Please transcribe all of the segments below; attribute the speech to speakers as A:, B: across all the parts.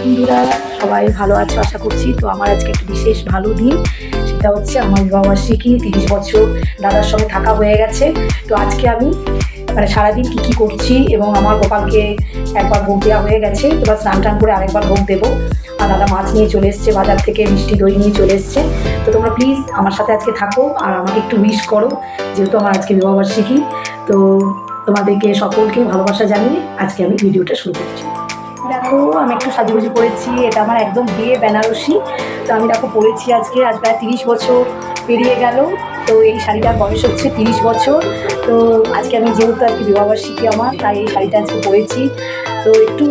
A: বন্ধুরা, সবাই ভালো আছো আশা করছি। তো আমার আজকে একটা বিশেষ ভালো দিন, সেটা হচ্ছে আমার বিবাহবার্ষিকী। 30 বছর দাদার সঙ্গে থাকা হয়ে গেছে। তো আজকে আমি সারাদিন কী করছি, এবং আমার গোপালকে একবার ভোগ দেওয়া হয়ে গেছে, তো বা স্নান টান করে আরেকবার ভোগ দেবো। আর দাদা মাছ নিয়ে চলে এসছে বাজার থেকে, মিষ্টি দই নিয়ে চলে এসছে। তো তোমরা প্লিজ আমার সাথে আজকে থাকো আর আমাকে একটু উইশ করো, যেহেতু আমার আজকে বিবাহবার্ষিকী। তো তোমাদেরকে সকলকে ভালোবাসা জানিয়ে আজকে আমি ভিডিওটা শুরু করছি। দেখো, আমি একটু সাজুগুজি পরেছি, এটা আমার একদম বিয়ে বেনারসি। তো আমি দেখো পরেছি আজকে, আজ প্রায় 30 বছর পেরিয়ে গেল। তো এই শাড়িটার বয়স হচ্ছে 30 বছর। তো আজকে আমি যেহেতু আজকে বিবাহবার্ষিকী আমার, তাই এই শাড়িটা আজকে পরেছি। তো একটু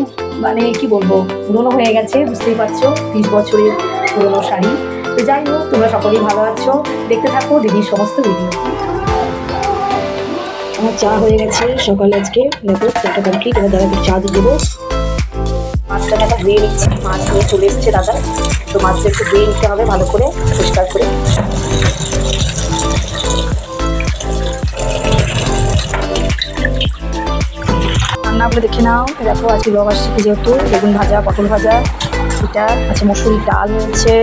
A: কি বলবো, পুরোনো হয়ে গেছে, বুঝতেই পারছো, 30 বছরের পুরোনো শাড়ি। তো যাই হোক, তোমরা সকলেই ভালো আছো, দেখতে থাকো দিদির সমস্ত ভিডিও। আমার চা হয়ে গেছে সকালে, আজকে দেখো চাটা কমপ্লিট। এবার দাদাকে চা দিয়ে দেবো। মাছটা টাকা ধুয়ে নিচ্ছি, মাছ নিয়ে চলে এসেছে দাদা। তো মাছটা একটু ধুয়ে নিতে হবে ভালো করে, পরিষ্কার করে। রান্নাগুলো দেখে নাও। দেখো আজকে বিবাহবার্ষিকী যেহেতু, বেগুন ভাজা, পটল ভাজা, এটা আছে, মসুরির ডাল হয়েছে,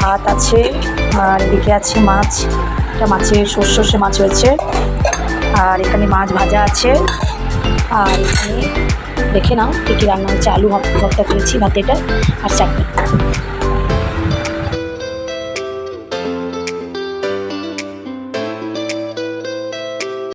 A: ভাত আছে, আর এদিকে আছে মাছ। এটা মাছের সর্ষে মাছ হয়েছে, আর এখানে মাছ ভাজা আছে। আর এখানে দেখে নাও কী কী রান্না হচ্ছে, আলু ভর্তা করেছি ভাতে, এটা আর চাটনি।